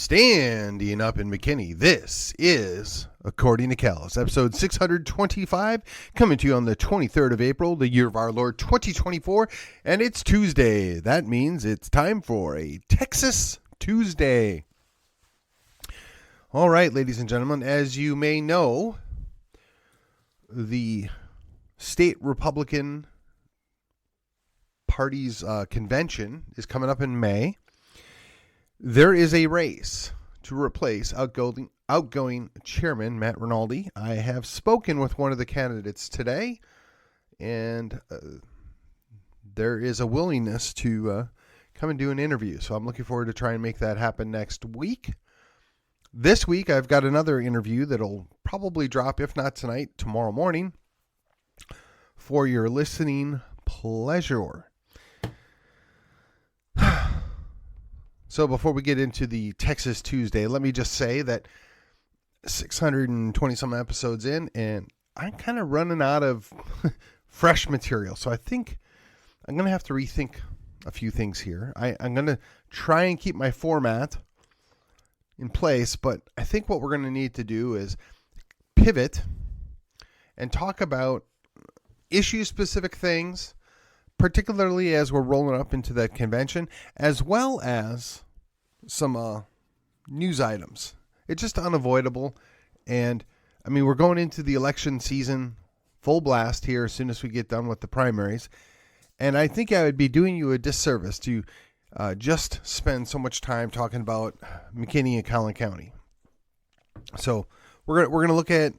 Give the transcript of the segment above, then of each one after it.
Standing up in McKinney, this is According to Callus, episode 625, coming to you on the 23rd of April, the year of our Lord 2024, and it's Tuesday. That means it's time for a Texas Tuesday. All right, ladies and gentlemen, as you may know, the state Republican Party's convention is coming up in May. There is a race to replace outgoing chairman Matt Rinaldi. I have spoken with one of the candidates today, and there is a willingness to come and do an interview. So I'm looking forward to try and make that happen next week. This week, I've got another interview that'll probably drop, if not tonight, tomorrow morning, for your listening pleasure. So before we get into the Texas Tuesday, let me just say that 620 some episodes in, and I'm kind of running out of fresh material. So I think I'm going to have to rethink a few things here. I'm going to try and keep my format in place, but I think what we're going to need to do is pivot and talk about issue-specific things, particularly as we're rolling up into that convention, as well as some news items. It's just unavoidable. And, I mean, we're going into the election season full blast here as soon as we get done with the primaries. And I think I would be doing you a disservice to just spend so much time talking about McKinney and Collin County. So we're gonna look at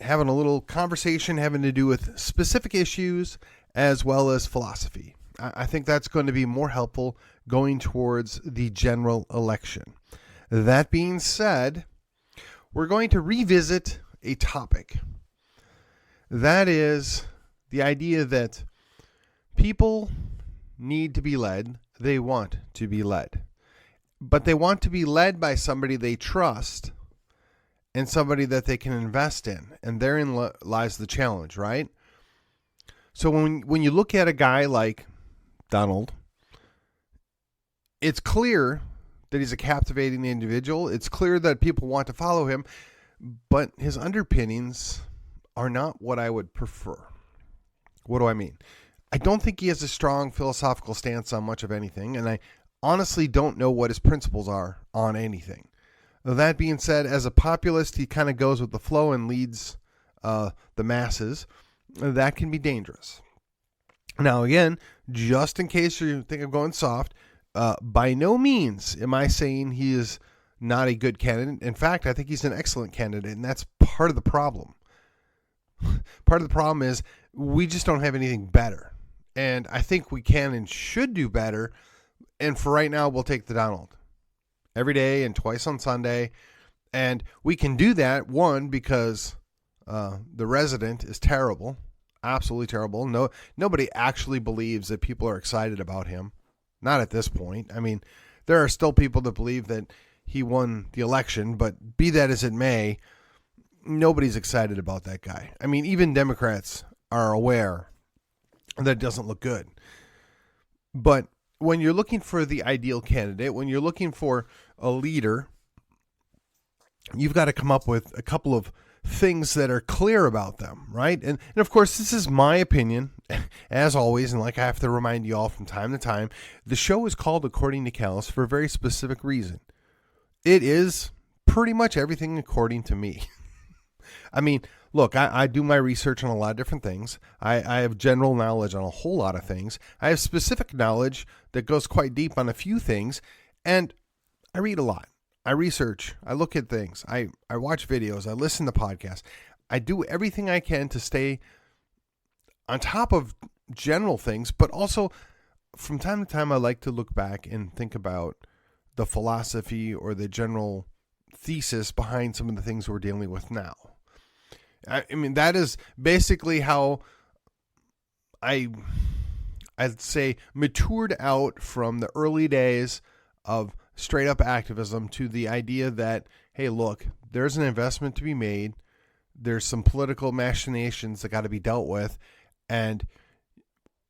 having a little conversation having to do with specific issues as well as philosophy. I think that's going to be more helpful going towards the general election. That being said, we're going to revisit a topic. That is the idea that people need to be led. They want to be led. But they want to be led by somebody they trust and somebody that they can invest in. And therein lies the challenge, right? So when you look at a guy like Donald, it's clear that he's a captivating individual. It's clear that people want to follow him, but his underpinnings are not what I would prefer. What do I mean? I don't think he has a strong philosophical stance on much of anything, and I honestly don't know what his principles are on anything. That being said, as a populist, he kind of goes with the flow and leads the masses. That can be dangerous. Now, again, just in case you think I'm going soft, by no means am I saying he is not a good candidate. In fact, I think he's an excellent candidate, and that's part of the problem. Part of the problem is we just don't have anything better. And I think we can and should do better. And for right now, we'll take the Donald. Every day and twice on Sunday. And we can do that, one, because the resident is terrible. Absolutely terrible. Nobody actually believes that people are excited about him. Not at this point. I mean, there are still people that believe that he won the election, but be that as it may, nobody's excited about that guy. I mean, even Democrats are aware that it doesn't look good. But when you're looking for the ideal candidate, when you're looking for a leader, you've got to come up with a couple of things that are clear about them, right? And of course, this is my opinion, as always, and like I have to remind you all from time to time, the show is called According to Callus for a very specific reason. It is pretty much everything according to me. I mean, look, I do my research on a lot of different things. I have general knowledge on a whole lot of things. I have specific knowledge that goes quite deep on a few things, and I read a lot. I research, I look at things, I watch videos, I listen to podcasts. I do everything I can to stay on top of general things, but also from time to time I like to look back and think about the philosophy or the general thesis behind some of the things we're dealing with now. I mean, that is basically how I'd say matured out from the early days of straight up activism to the idea that, hey, look, there's an investment to be made. There's some political machinations that got to be dealt with, and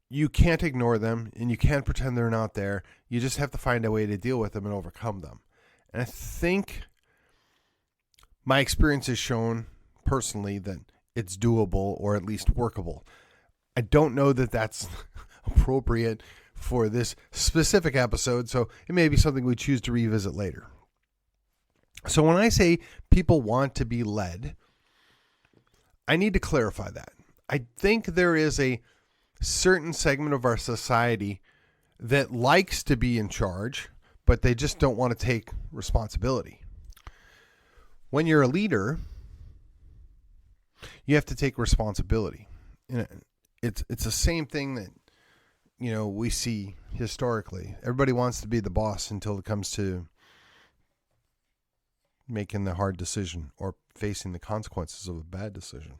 you can't ignore them, and you can't pretend they're not there. You just have to find a way to deal with them and overcome them. And I think my experience has shown personally that it's doable or at least workable. I don't know that that's appropriate for this specific episode, so it may be something we choose to revisit later. So when I say people want to be led, I need to clarify that. I think there is a certain segment of our society that likes to be in charge, but they just don't want to take responsibility. When you're a leader, you have to take responsibility. It's the same thing that, we see historically. Everybody wants to be the boss until it comes to making the hard decision or facing the consequences of a bad decision.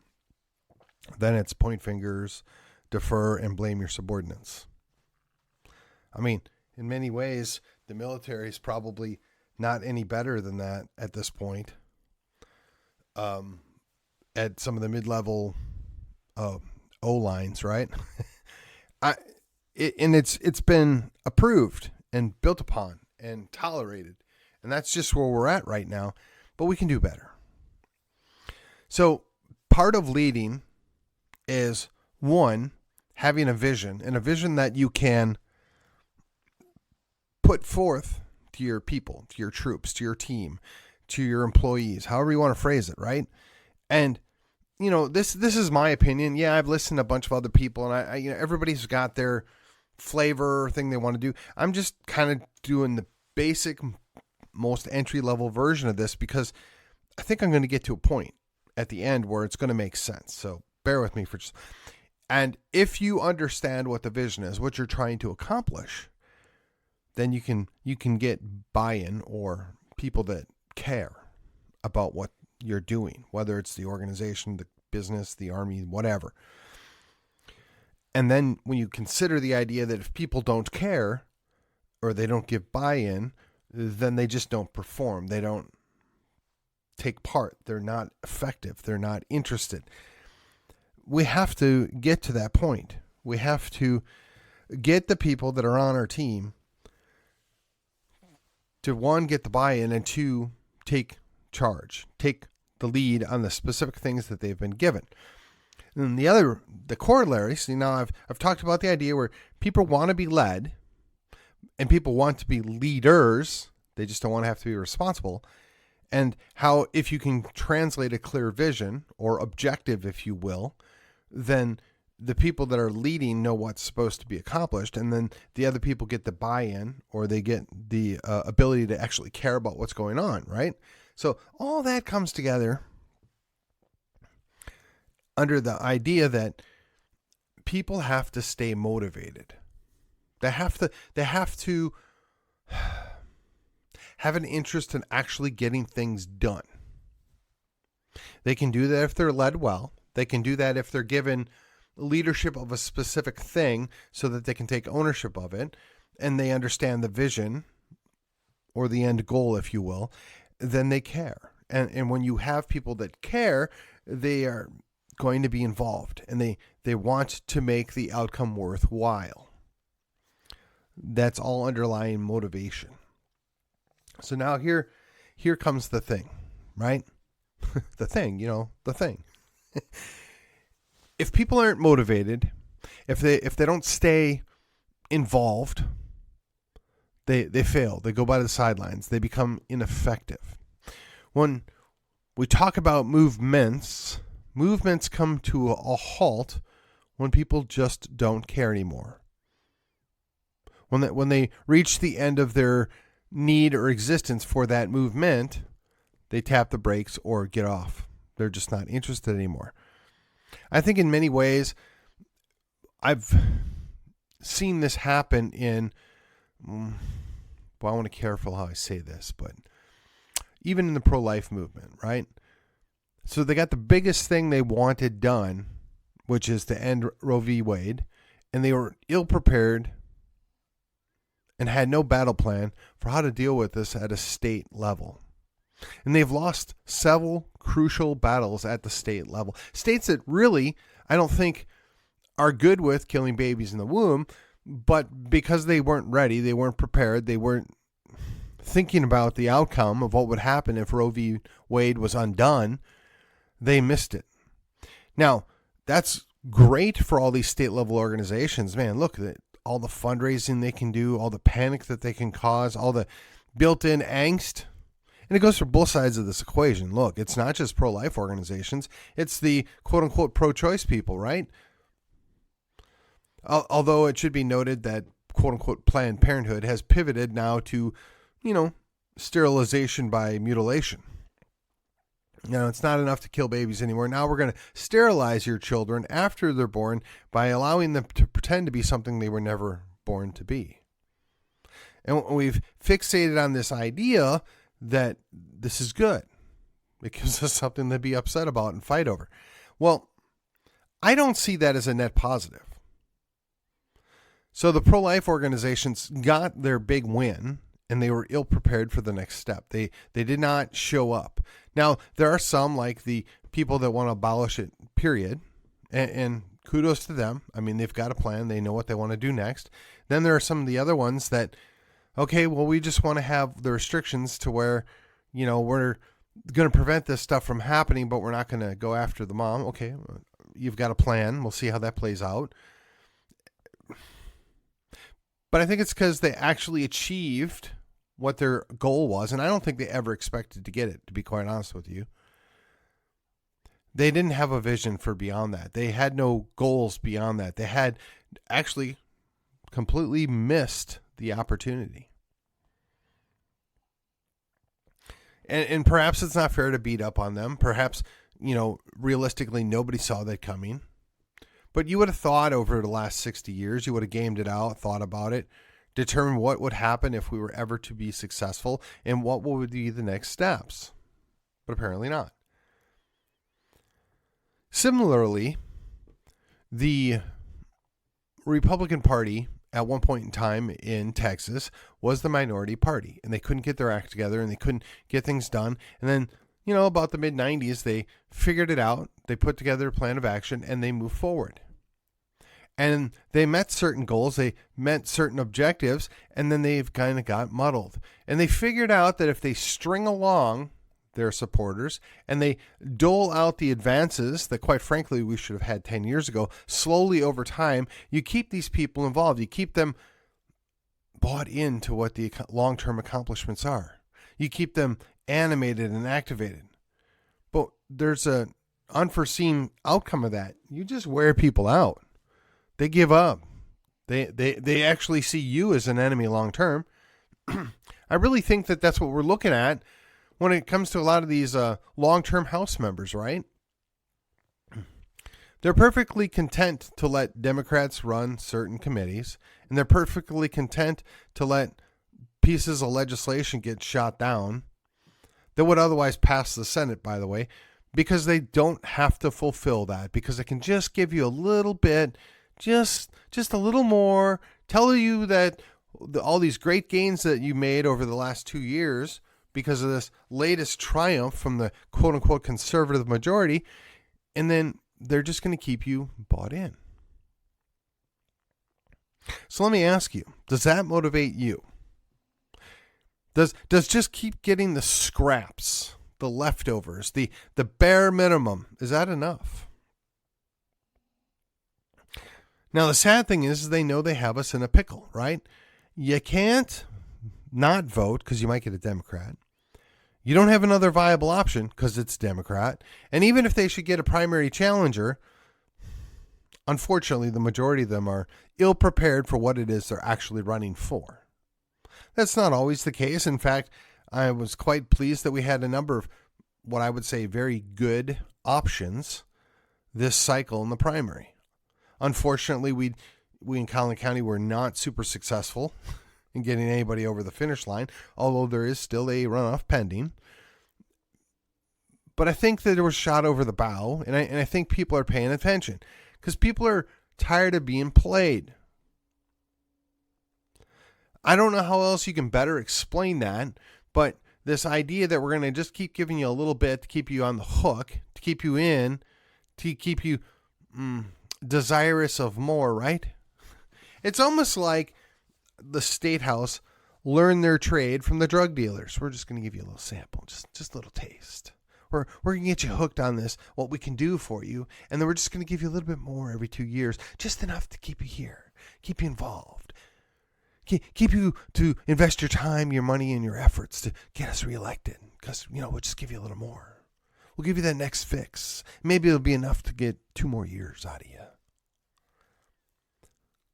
Then it's point fingers, defer, and blame your subordinates. I mean, in many ways, the military is probably not any better than that at this point. At some of the mid-level O-lines, right? It's been approved and built upon and tolerated. And that's just where we're at right now. But we can do better. So part of leading is, one, having a vision, and a vision that you can put forth to your people, to your troops, to your team, to your employees, however you want to phrase it, right? And, this is my opinion. Yeah, I've listened to a bunch of other people, and I everybody's got their flavor thing they want to do. I'm just kind of doing the basic, most entry-level version of this because I think I'm going to get to a point at the end where it's going to make sense. So bear with me for just... And if you understand what the vision is, what you're trying to accomplish, then you can get buy-in or people that care about what you're doing, whether it's the organization, the business, the army, whatever. And then when you consider the idea that if people don't care or they don't give buy-in, then they just don't perform. They don't take part. They're not effective. They're not interested. We have to get to that point. We have to get the people that are on our team to, one, get the buy-in, and two, take charge, take the lead on the specific things that they've been given. And the corollary, see, now I've talked about the idea where people want to be led and people want to be leaders. They just don't want to have to be responsible. And how if you can translate a clear vision or objective, if you will, then the people that are leading know what's supposed to be accomplished, and then the other people get the buy-in or they get the ability to actually care about what's going on, right? So all that comes together under the idea that people have to stay motivated. They have to have an interest in actually getting things done. They can do that if they're led well. They can do that if they're given leadership of a specific thing so that they can take ownership of it and they understand the vision or the end goal, if you will, then they care. And when you have people that care, they are going to be involved and they want to make the outcome worthwhile. That's all underlying motivation. So now here comes the thing, right? the thing. If people aren't motivated, if they don't stay involved, they fail. They go by the sidelines. They become ineffective. When we talk about movements come to a halt when people just don't care anymore. When they reach the end of their need or existence for that movement, they tap the brakes or get off. They're just not interested anymore. I think in many ways, I've seen this happen in, I want to be careful how I say this, but even in the pro-life movement, right? So they got the biggest thing they wanted done, which is to end Roe v. Wade, and they were ill-prepared and had no battle plan for how to deal with this at a state level. And they've lost several crucial battles at the state level. States that really, I don't think, are good with killing babies in the womb, but because they weren't ready, they weren't prepared, they weren't thinking about the outcome of what would happen if Roe v. Wade was undone, they missed it. Now, that's great for all these state level organizations. Man, look at all the fundraising they can do, all the panic that they can cause, all the built-in angst. And it goes for both sides of this equation. Look, it's not just pro-life organizations. It's the quote-unquote pro-choice people, right? Although it should be noted that quote-unquote Planned Parenthood has pivoted now to, sterilization by mutilation. It's not enough to kill babies anymore. Now we're going to sterilize your children after they're born by allowing them to pretend to be something they were never born to be. And we've fixated on this idea that this is good. It gives us something to be upset about and fight over. Well, I don't see that as a net positive. So the pro-life organizations got their big win, and they were ill-prepared for the next step. They did not show up. Now, there are some, like the people that want to abolish it, period, and kudos to them. I mean, they've got a plan. They know what they want to do next. Then there are some of the other ones that, okay, well, we just want to have the restrictions to where, we're going to prevent this stuff from happening, but we're not going to go after the mom. Okay, you've got a plan. We'll see how that plays out. But I think it's because they actually achieved what their goal was, and I don't think they ever expected to get it, to be quite honest with you. They didn't have a vision for beyond that. They had no goals beyond that. They had actually completely missed the opportunity. And perhaps it's not fair to beat up on them. Perhaps, realistically, nobody saw that coming. But you would have thought over the last 60 years, you would have gamed it out, thought about it, determined what would happen if we were ever to be successful and what would be the next steps. But apparently not. Similarly, the Republican Party at one point in time in Texas was the minority party, and they couldn't get their act together and they couldn't get things done. And then, about the mid-90s, they figured it out. They put together a plan of action and they moved forward. And they met certain goals, they met certain objectives, and then they've kind of got muddled. And they figured out that if they string along their supporters and they dole out the advances that, quite frankly, we should have had 10 years ago, slowly over time, you keep these people involved. You keep them bought into what the long-term accomplishments are. You keep them animated and activated. But there's an unforeseen outcome of that. You just wear people out. They give up. They actually see you as an enemy long term. I really think that that's what we're looking at when it comes to a lot of these long-term House members, right? They're perfectly content to let Democrats run certain committees, and they're perfectly content to let pieces of legislation get shot down that would otherwise pass the Senate, by the way, because they don't have to fulfill that, because it can just give you a little bit, just a little more, tell you that all these great gains that you made over the last 2 years because of this latest triumph from the quote-unquote conservative majority, and then they're just going to keep you bought in. So let me ask you, does that motivate you? Does just keep getting the scraps, the leftovers, the bare minimum, is that enough? Now, the sad thing is they know they have us in a pickle, right? You can't not vote because you might get a Democrat. You don't have another viable option because it's Democrat. And even if they should get a primary challenger, unfortunately, the majority of them are ill-prepared for what it is they're actually running for. That's not always the case. In fact, I was quite pleased that we had a number of what I would say very good options this cycle in the primary. Unfortunately, we in Collin County were not super successful in getting anybody over the finish line, although there is still a runoff pending. But I think that it was shot over the bow, and I think people are paying attention because people are tired of being played. I don't know how else you can better explain that, but this idea that we're going to just keep giving you a little bit to keep you on the hook, to keep you in, to keep you desirous of more, right? It's almost like the State House learn their trade from the drug dealers. We're just going to give you a little sample, just a little taste. We're going to get you hooked on this, what we can do for you, and then we're just going to give you a little bit more every 2 years, just enough to keep you here, keep you involved, keep you to invest your time, your money, and your efforts to get us reelected, because, we'll just give you a little more. We'll give you that next fix. Maybe it'll be enough to get 2 more years out of you.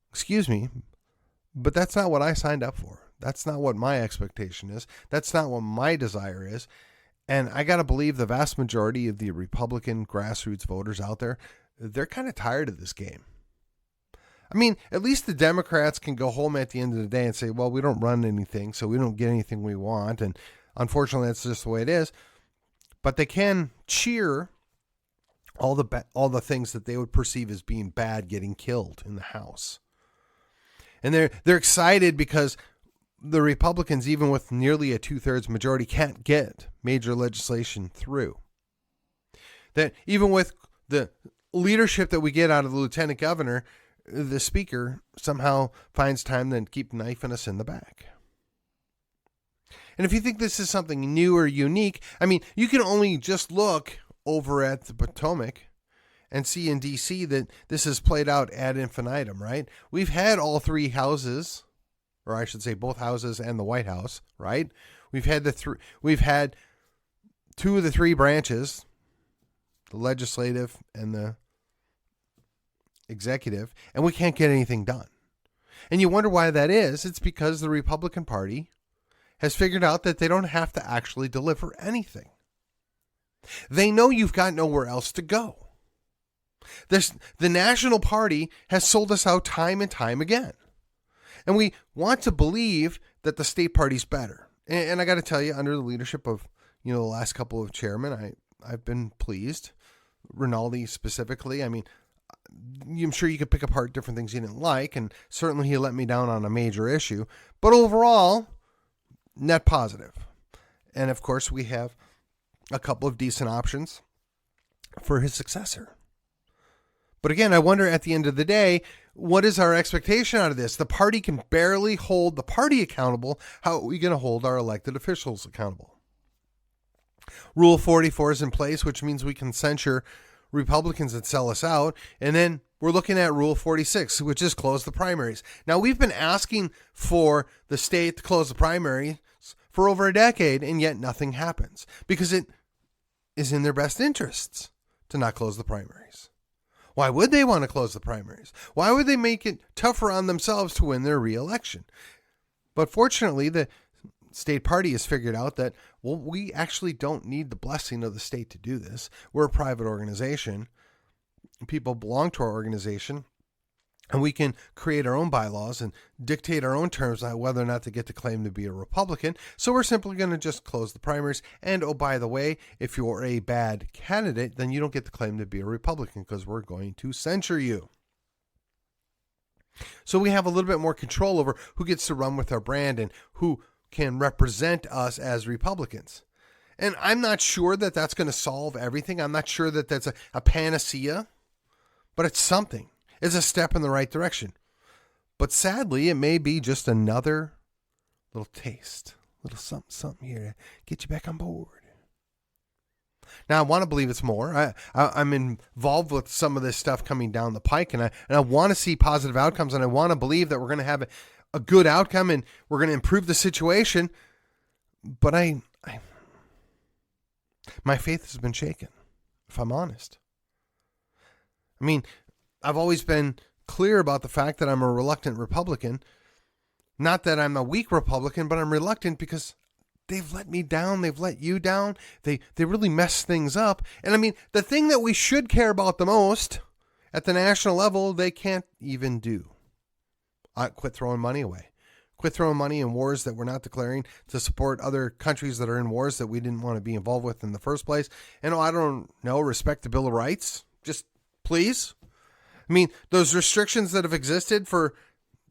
Excuse me, but that's not what I signed up for. That's not what my expectation is. That's not what my desire is. And I got to believe the vast majority of the Republican grassroots voters out there, they're kind of tired of this game. I mean, at least the Democrats can go home at the end of the day and say, well, we don't run anything, so we don't get anything we want. And unfortunately, that's just the way it is. But they can cheer all the things that they would perceive as being bad getting killed in the House. And they're excited because the Republicans, even with nearly a 2/3 majority, can't get major legislation through. That even with the leadership that we get out of the lieutenant governor, the speaker somehow finds time to keep knifing us in the back. And if you think this is something new or unique, I mean, you can only just look over at the Potomac and see in D.C. that this is played out ad infinitum, right? We've had all 3 houses, or I should say both houses and the White House, right? We've had 2 of the 3 branches, the legislative and the executive, and we can't get anything done. And you wonder why that is. It's because the Republican Party has figured out that they don't have to actually deliver anything. They know you've got nowhere else to go. The National Party has sold us out time and time again. And we want to believe that the state party's better. And I got to tell you, under the leadership of, the last couple of chairmen, I've been pleased. Rinaldi specifically. I mean, I'm sure you could pick apart different things you didn't like, and certainly he let me down on a major issue. But overall, net positive. And of course, we have a couple of decent options for his successor. But again, I wonder at the end of the day, what is our expectation out of this? The party can barely hold the party accountable. How are we going to hold our elected officials accountable? Rule 44 is in place, which means we can censure Republicans that sell us out. And then we're looking at Rule 46, which is close the primaries. Now, we've been asking for the state to close the primaries for over a decade, and yet nothing happens because it is in their best interests to not close the primaries. Why would they want to close the primaries? Why would they make it tougher on themselves to win their re-election? But fortunately, the state party has figured out that, well, we actually don't need the blessing of the state to do this. We're a private organization. People belong to our organization, and we can create our own bylaws and dictate our own terms on whether or not they get to claim to be a Republican. So we're simply going to just close the primaries. And, oh, by the way, if you're a bad candidate, then you don't get to claim to be a Republican because we're going to censure you. So we have a little bit more control over who gets to run with our brand and who can represent us as Republicans. And I'm not sure that that's going to solve everything. I'm not sure that that's a panacea, but it's something. It's a step in the right direction. But sadly, it may be just another little taste, little something here to get you back on board. Now, I want to believe it's more. I'm involved with some of this stuff coming down the pike, and I want to see positive outcomes, and I want to believe that we're going to have a good outcome, and we're going to improve the situation. But my faith has been shaken, if I'm honest. I mean, I've always been clear about the fact that I'm a reluctant Republican. Not that I'm a weak Republican, but I'm reluctant because they've let me down. They've let you down. They really mess things up. And I mean, the thing that we should care about the most at the national level, they can't even do. Quit throwing money away. Quit throwing money in wars that we're not declaring to support other countries that are in wars that we didn't want to be involved with in the first place. And I don't know, respect the Bill of Rights. Just please. I mean, those restrictions that have existed for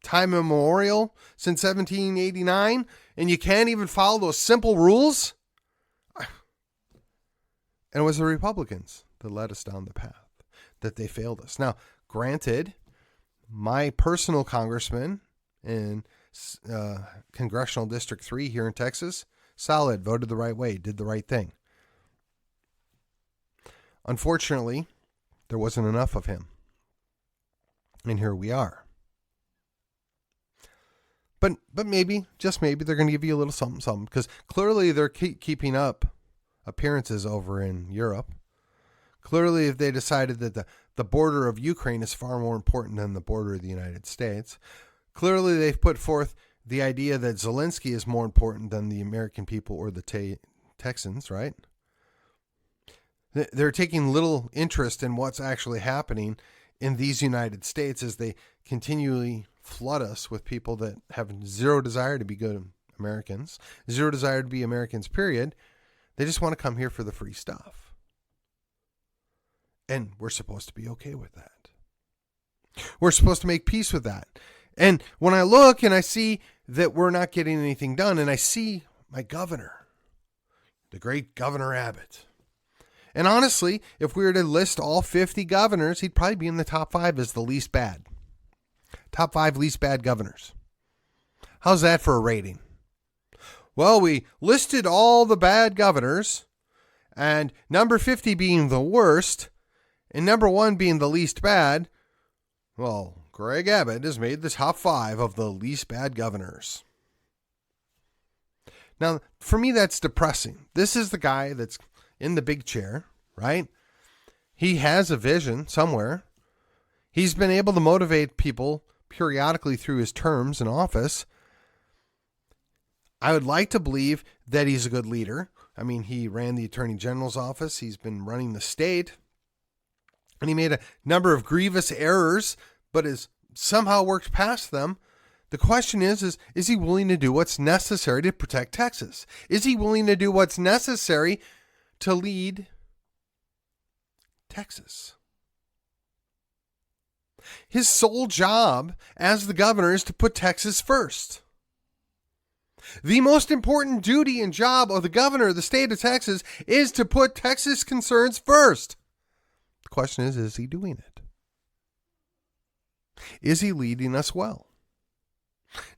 time immemorial since 1789, and you can't even follow those simple rules. And it was the Republicans that led us down the path, that they failed us. Now, granted, my personal congressman in Congressional District 3 here in Texas. Solid, voted the right way, did the right thing. Unfortunately, there wasn't enough of him. And here we are. But maybe, just maybe, they're going to give you a little something, because clearly they're keeping up appearances over in Europe. Clearly, if they decided that the border of Ukraine is far more important than the border of the United States, clearly they've put forth the idea that Zelensky is more important than the American people or the Texans, right? They're taking little interest in what's actually happening in these United States as they continually flood us with people that have zero desire to be good Americans, zero desire to be Americans, period. They just want to come here for the free stuff. And we're supposed to be okay with that. We're supposed to make peace with that. And when I look and I see that we're not getting anything done, and I see my governor, the great Governor Abbott. And honestly, if we were to list all 50 governors, he'd probably be in the top 5 as the least bad. Top 5 least bad governors. How's that for a rating? Well, we listed all the bad governors, and number 50 being the worst, and number 1 being the least bad. Well, Greg Abbott has made the top 5 of the least bad governors. Now, for me, that's depressing. This is the guy that's in the big chair, right? He has a vision somewhere. He's been able to motivate people periodically through his terms in office. I would like to believe that he's a good leader. I mean, he ran the Attorney General's office. He's been running the state. And he made a number of grievous errors, but has somehow worked past them. The question is he willing to do what's necessary to protect Texas? Is he willing to do what's necessary to lead Texas? His sole job as the governor is to put Texas first. The most important duty and job of the governor of the state of Texas is to put Texas concerns first. The question is he doing it? Is he leading us well?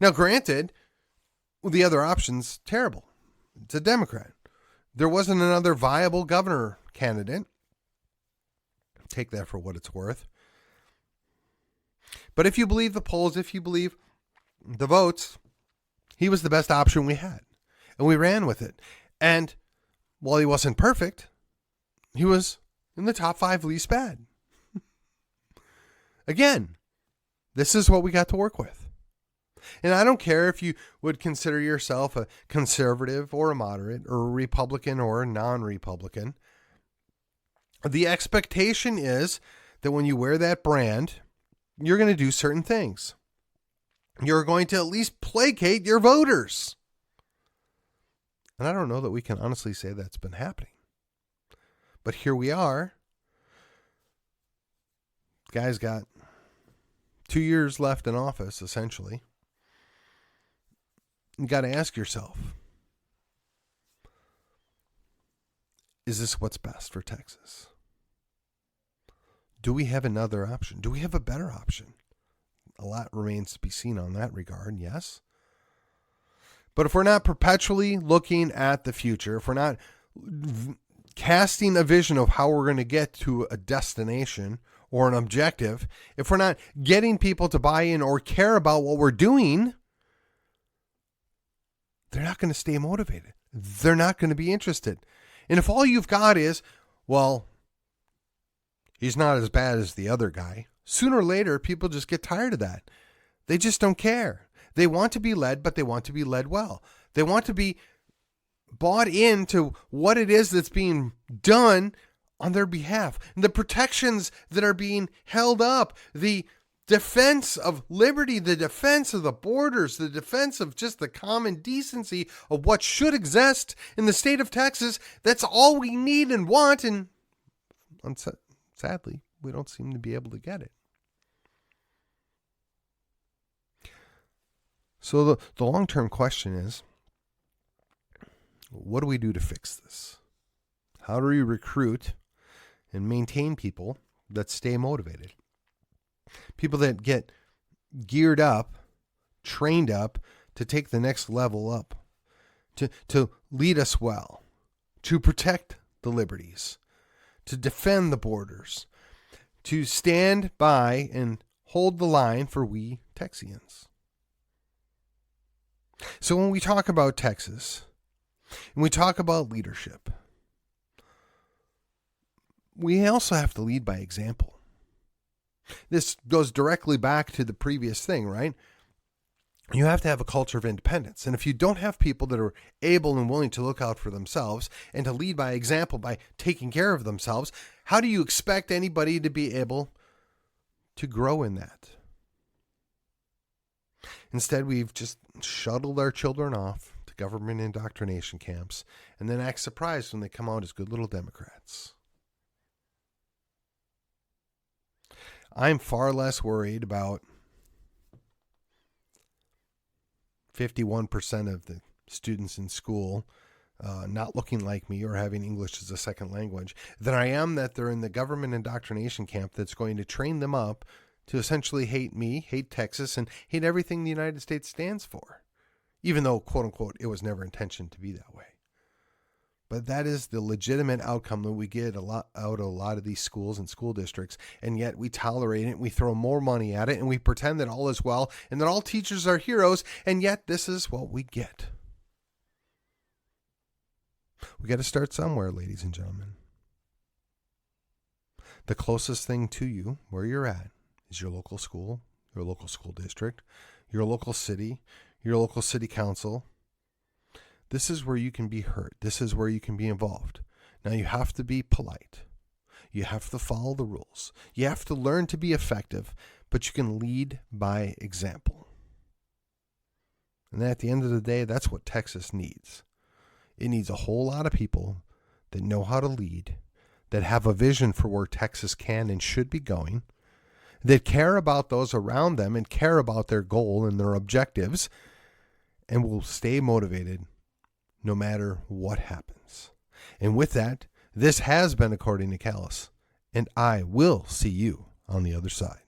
Now, granted, the other option's terrible. It's a Democrat. There wasn't another viable governor candidate. Take that for what it's worth. But if you believe the polls, if you believe the votes, he was the best option we had. And we ran with it. And while he wasn't perfect, he was in the top 5 least bad. Again, this is what we got to work with. And I don't care if you would consider yourself a conservative or a moderate or a Republican or a non-Republican. The expectation is that when you wear that brand, you're going to do certain things. You're going to at least placate your voters. And I don't know that we can honestly say that's been happening. But here we are. Guy's got 2 years left in office, essentially. You got to ask yourself, is this what's best for Texas? Do we have another option? Do we have a better option? A lot remains to be seen on that regard, yes. But if we're not perpetually looking at the future, if we're not casting a vision of how we're going to get to a destination or an objective, if we're not getting people to buy in or care about what we're doing, they're not going to stay motivated. They're not going to be interested. And if all you've got is, well, he's not as bad as the other guy, sooner or later, people just get tired of that. They just don't care. They want to be led, but they want to be led well. They want to be bought into what it is that's being done on their behalf. And the protections that are being held up, the defense of liberty, the defense of the borders, the defense of just the common decency of what should exist in the state of Texas. That's all we need and want. And sadly, we don't seem to be able to get it. So the long-term question is, what do we do to fix this? How do we recruit and maintain people that stay motivated? People that get geared up trained up to take the next level up, to lead us well, to protect the liberties, to defend the borders, to stand by and hold the line for we Texians. So when we talk about Texas, and we talk about leadership, we also have to lead by example. This goes directly back to the previous thing, right? You have to have a culture of independence. And if you don't have people that are able and willing to look out for themselves and to lead by example by taking care of themselves, how do you expect anybody to be able to grow in that? Instead, we've just shuttled our children off to government indoctrination camps and then act surprised when they come out as good little Democrats. I'm far less worried about 51% of the students in school not looking like me or having English as a second language than I am that they're in the government indoctrination camp that's going to train them up to essentially hate me, hate Texas, and hate everything the United States stands for, even though, quote unquote, it was never intentioned to be that way. But that is the legitimate outcome that we get out of a lot of these schools and school districts, and yet we tolerate it, we throw more money at it, and we pretend that all is well, and that all teachers are heroes, and yet this is what we get. We got to start somewhere, ladies and gentlemen. The closest thing to you, where you're at, is your local school, your local school district, your local city, your local city council. This is where you can be heard. This is where you can be involved. Now you have to be polite. You have to follow the rules. You have to learn to be effective, but you can lead by example. And at the end of the day, that's what Texas needs. It needs a whole lot of people that know how to lead, that have a vision for where Texas can and should be going, that care about those around them and care about their goal and their objectives, and will stay motivated no matter what happens. And with that, this has been According to Callus, and I will see you on the other side.